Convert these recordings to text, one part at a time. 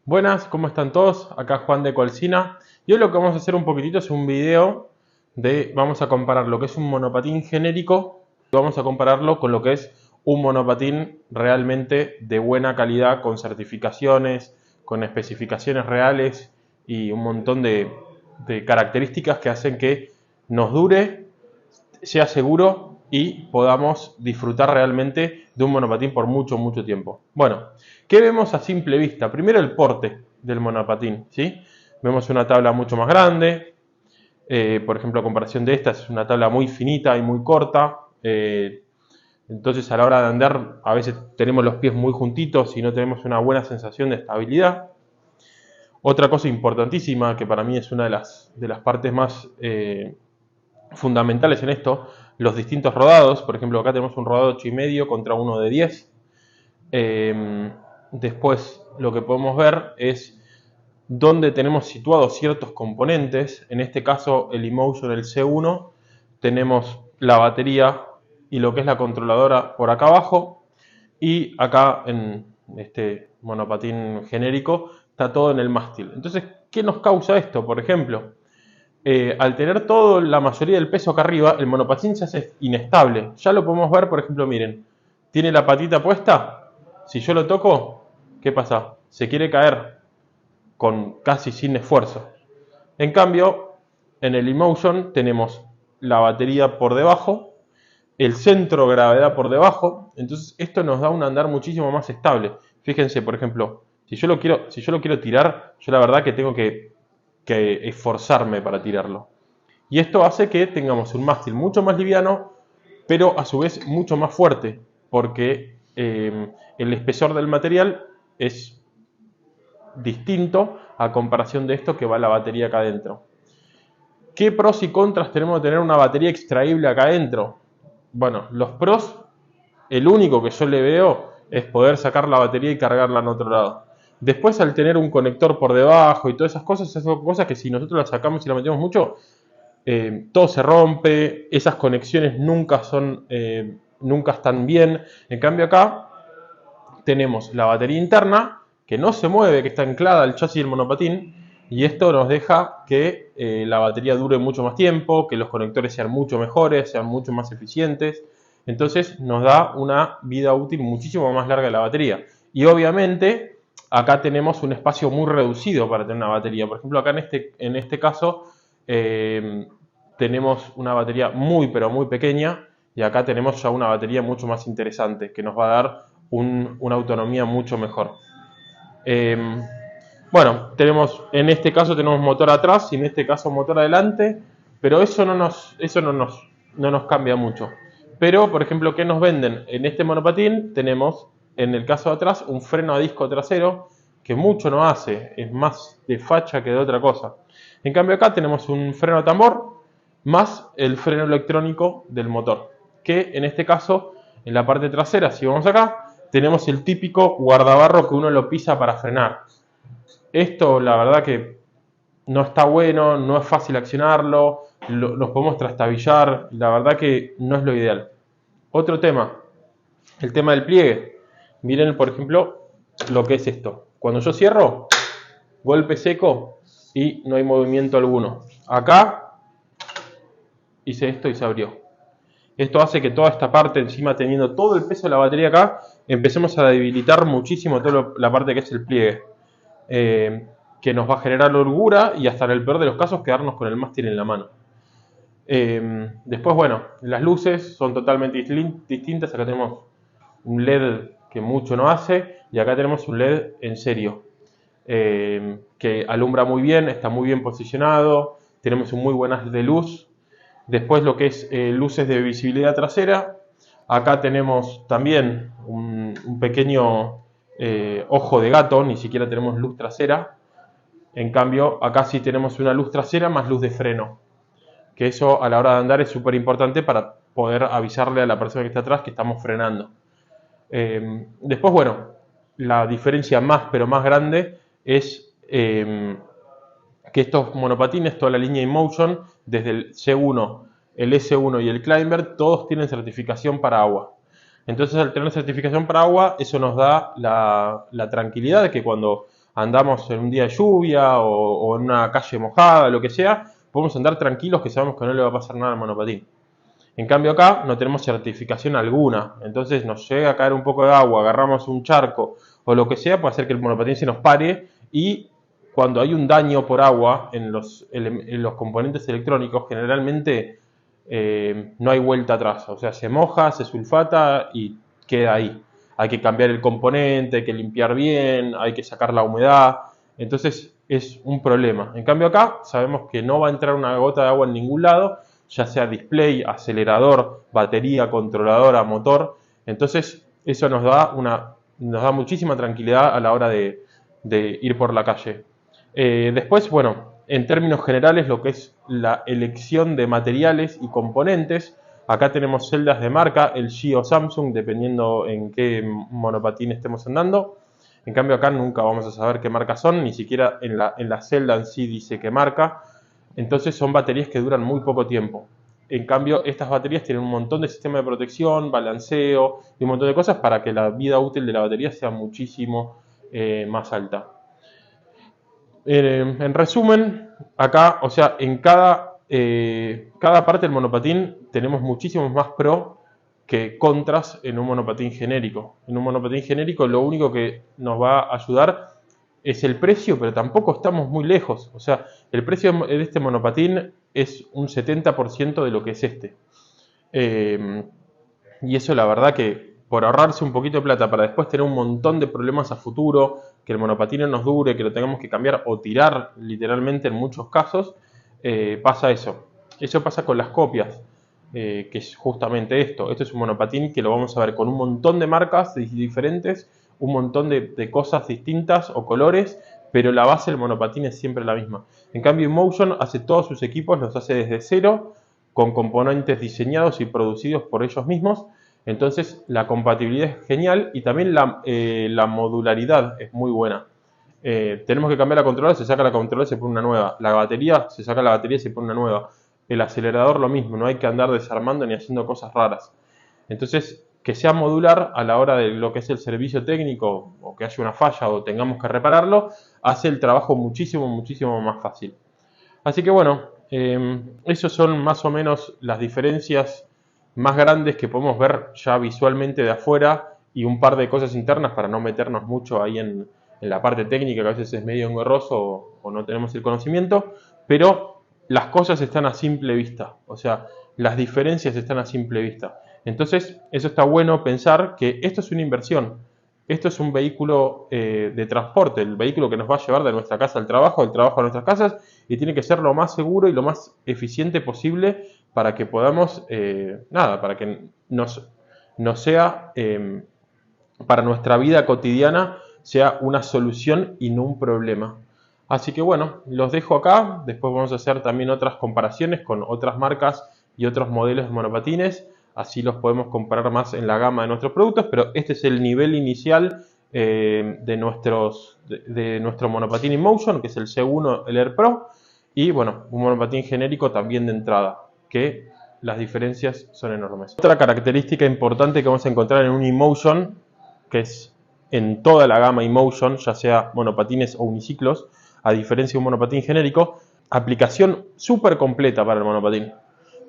Buenas, ¿cómo están todos? Acá Juan de Colsina. Y hoy lo que vamos a hacer un poquitito es un video vamos a comparar lo que es un monopatín genérico y vamos a compararlo con lo que es un monopatín realmente de buena calidad, con certificaciones, con especificaciones reales y un montón de características que hacen que nos dure, sea seguro y podamos disfrutar realmente de un monopatín por mucho, mucho tiempo. Bueno, ¿qué vemos a simple vista? Primero el porte del monopatín, ¿sí? Vemos una tabla mucho más grande, por ejemplo, a comparación de esta es una tabla muy finita y muy corta, entonces a la hora de andar a veces tenemos los pies muy juntitos y no tenemos una buena sensación de estabilidad. Otra cosa importantísima, que para mí es una de las partes más fundamentales en esto, los distintos rodados. Por ejemplo, acá tenemos un rodado 8,5 contra uno de 10. Después lo que podemos ver es dónde tenemos situados ciertos componentes. En este caso el eMotion, el C1, tenemos la batería y lo que es la controladora por acá abajo, y acá en este monopatín genérico está todo en el mástil. Entonces, ¿qué nos causa esto? Por ejemplo, al tener la mayoría del peso acá arriba, el monopatín se hace inestable. Ya lo podemos ver, por ejemplo, miren, tiene la patita puesta. Si yo lo toco, ¿qué pasa? Se quiere caer casi sin esfuerzo. En cambio, en el eMotion tenemos la batería por debajo, el centro de gravedad por debajo, entonces esto nos da un andar muchísimo más estable. Fíjense, por ejemplo, si yo lo quiero tirar, yo la verdad que tengo que esforzarme para tirarlo. Y esto hace que tengamos un mástil mucho más liviano, pero a su vez mucho más fuerte, porque el espesor del material es distinto a comparación de esto que va la batería acá adentro. ¿Qué pros y contras tenemos de tener una batería extraíble acá adentro? Bueno, los pros, el único que yo le veo es poder sacar la batería y cargarla en otro lado. Después, al tener un conector por debajo y todas esas son cosas que si nosotros las sacamos y las metemos mucho, todo se rompe, esas conexiones nunca están bien. En cambio acá tenemos la batería interna que no se mueve, que está anclada al chasis del monopatín, y esto nos deja que la batería dure mucho más tiempo, que los conectores sean mucho mejores, sean mucho más eficientes. Entonces nos da una vida útil muchísimo más larga de la batería. Y obviamente acá tenemos un espacio muy reducido para tener una batería. Por ejemplo, acá en este caso tenemos una batería muy pero muy pequeña, y acá tenemos ya una batería mucho más interesante que nos va a dar una autonomía mucho mejor. Bueno, en este caso tenemos motor atrás y en este caso motor adelante, pero eso no nos cambia mucho. Pero, por ejemplo, ¿qué nos venden? En este monopatín tenemos, en el caso de atrás, un freno a disco trasero que mucho no hace, es más de facha que de otra cosa. En cambio acá tenemos un freno a tambor más el freno electrónico del motor, que en este caso, en la parte trasera, si vamos acá, tenemos el típico guardabarro que uno lo pisa para frenar. Esto la verdad que no está bueno, no es fácil accionarlo, nos podemos trastabillar, la verdad que no es lo ideal. Otro tema, el tema del pliegue. Miren, por ejemplo, lo que es esto. Cuando yo cierro, golpe seco y no hay movimiento alguno. Acá hice esto y se abrió. Esto hace que toda esta parte, encima teniendo todo el peso de la batería acá, empecemos a debilitar muchísimo toda la parte que es el pliegue. Que nos va a generar holgura y hasta en el peor de los casos quedarnos con el mástil en la mano. Después, bueno, las luces son totalmente distintas. Acá tenemos un LED que mucho no hace y acá tenemos un LED en serio que alumbra muy bien, está muy bien posicionado, tenemos un muy buen haz de luz. Después lo que es luces de visibilidad trasera. Acá tenemos también un pequeño ojo de gato, ni siquiera tenemos luz trasera. En cambio, acá sí tenemos una luz trasera más luz de freno. Que eso a la hora de andar es súper importante para poder avisarle a la persona que está atrás que estamos frenando. Después, bueno, la diferencia más pero más grande es que estos monopatines, toda la línea eMotion, desde el C1, el S1 y el Climber, todos tienen certificación para agua. Entonces, al tener certificación para agua, eso nos da la tranquilidad de que cuando andamos en un día de lluvia o en una calle mojada, lo que sea, podemos andar tranquilos que sabemos que no le va a pasar nada al monopatín. En cambio acá no tenemos certificación alguna, entonces nos llega a caer un poco de agua, agarramos un charco o lo que sea, puede hacer que el monopatín se nos pare y cuando hay un daño por agua en los componentes electrónicos, generalmente no hay vuelta atrás, o sea, se moja, se sulfata y queda ahí. Hay que cambiar el componente, hay que limpiar bien, hay que sacar la humedad, entonces es un problema. En cambio acá sabemos que no va a entrar una gota de agua en ningún lado, ya sea display, acelerador, batería, controladora, motor. Entonces eso nos da muchísima tranquilidad a la hora de ir por la calle. Después, bueno, en términos generales, lo que es la elección de materiales y componentes, acá tenemos celdas de marca, LG o Samsung, dependiendo en qué monopatín estemos andando. En cambio acá nunca vamos a saber qué marcas son, ni siquiera en la celda en sí dice qué marca. Entonces son baterías que duran muy poco tiempo. En cambio, estas baterías tienen un montón de sistema de protección, balanceo y un montón de cosas para que la vida útil de la batería sea muchísimo más alta. En resumen, acá, o sea, en cada parte del monopatín tenemos muchísimos más pro que contras en un monopatín genérico. En un monopatín genérico lo único que nos va a ayudar es el precio, pero tampoco estamos muy lejos. O sea, el precio de este monopatín es un 70% de lo que es este. Y eso la verdad que por ahorrarse un poquito de plata para después tener un montón de problemas a futuro, que el monopatín no nos dure, que lo tengamos que cambiar o tirar literalmente en muchos casos, pasa eso. Eso pasa con las copias, que es justamente esto. Esto es un monopatín que lo vamos a ver con un montón de marcas diferentes, un montón de cosas distintas o colores, pero la base del monopatín es siempre la misma. En cambio, Motion hace todos sus equipos, los hace desde cero, con componentes diseñados y producidos por ellos mismos. Entonces la compatibilidad es genial y también la modularidad es muy buena. Tenemos que cambiar la controladora, se saca la controladora y se pone una nueva. La batería, se saca la batería y se pone una nueva. El acelerador lo mismo, no hay que andar desarmando ni haciendo cosas raras. Entonces, que sea modular a la hora de lo que es el servicio técnico o que haya una falla o tengamos que repararlo, hace el trabajo muchísimo, muchísimo más fácil. Así que bueno, esos son más o menos las diferencias más grandes que podemos ver ya visualmente de afuera y un par de cosas internas para no meternos mucho ahí en la parte técnica, que a veces es medio engorroso o no tenemos el conocimiento, pero las cosas están a simple vista, o sea, las diferencias están a simple vista. Entonces, eso está bueno pensar que esto es una inversión, esto es un vehículo de transporte, el vehículo que nos va a llevar de nuestra casa al trabajo, del trabajo a nuestras casas, y tiene que ser lo más seguro y lo más eficiente posible para que podamos, para que nos sea, para nuestra vida cotidiana, sea una solución y no un problema. Así que bueno, los dejo acá, después vamos a hacer también otras comparaciones con otras marcas y otros modelos de monopatines, así los podemos comparar más en la gama de nuestros productos, pero este es el nivel inicial de nuestro monopatín InMotion, que es el C1, el Air Pro, y bueno, un monopatín genérico también de entrada, que las diferencias son enormes. Otra característica importante que vamos a encontrar en un InMotion, que es en toda la gama InMotion, ya sea monopatines o uniciclos, a diferencia de un monopatín genérico, aplicación súper completa para el monopatín,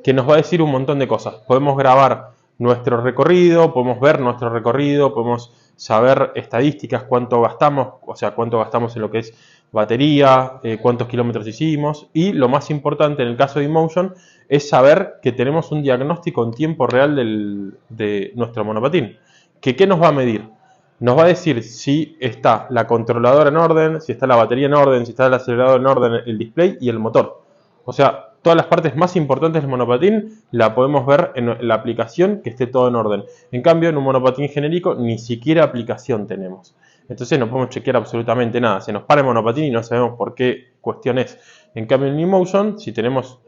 que nos va a decir un montón de cosas. Podemos grabar nuestro recorrido, podemos ver nuestro recorrido, podemos saber estadísticas, cuánto gastamos, o sea, cuánto gastamos en lo que es batería, cuántos kilómetros hicimos, y lo más importante en el caso de InMotion es saber que tenemos un diagnóstico en tiempo real de nuestro monopatín. ¿Qué nos va a medir? Nos va a decir si está la controladora en orden, si está la batería en orden, si está el acelerador en orden, el display y el motor. O sea, todas las partes más importantes del monopatín la podemos ver en la aplicación, que esté todo en orden. En cambio, en un monopatín genérico ni siquiera aplicación tenemos. Entonces no podemos chequear absolutamente nada. Se nos para el monopatín y no sabemos por qué cuestión es. En cambio, en InMotion, si tenemos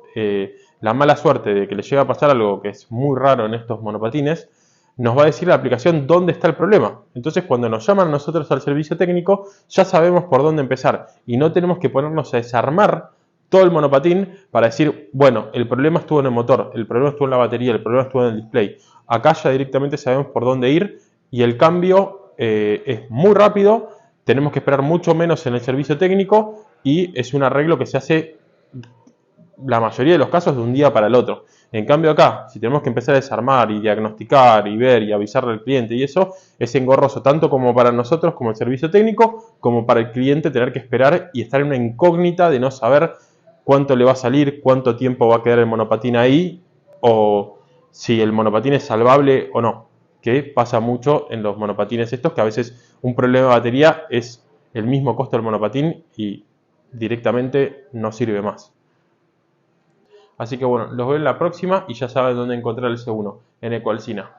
la mala suerte de que le llegue a pasar algo que es muy raro en estos monopatines, nos va a decir la aplicación dónde está el problema. Entonces, cuando nos llaman nosotros al servicio técnico, ya sabemos por dónde empezar. Y no tenemos que ponernos a desarmar todo el monopatín para decir, bueno, el problema estuvo en el motor, el problema estuvo en la batería, el problema estuvo en el display. Acá ya directamente sabemos por dónde ir y el cambio es muy rápido tenemos que esperar mucho menos en el servicio técnico y es un arreglo que se hace la mayoría de los casos de un día para el otro. En cambio acá, si tenemos que empezar a desarmar y diagnosticar y ver y avisarle al cliente y eso, es engorroso tanto como para nosotros como el servicio técnico, como para el cliente tener que esperar y estar en una incógnita de no saber cuánto le va a salir, cuánto tiempo va a quedar el monopatín ahí o si el monopatín es salvable o no, que pasa mucho en los monopatines estos, que a veces un problema de batería es el mismo costo del monopatín y directamente no sirve más. Así que bueno, los veo en la próxima y ya saben dónde encontrar el C1, en Ecualcina.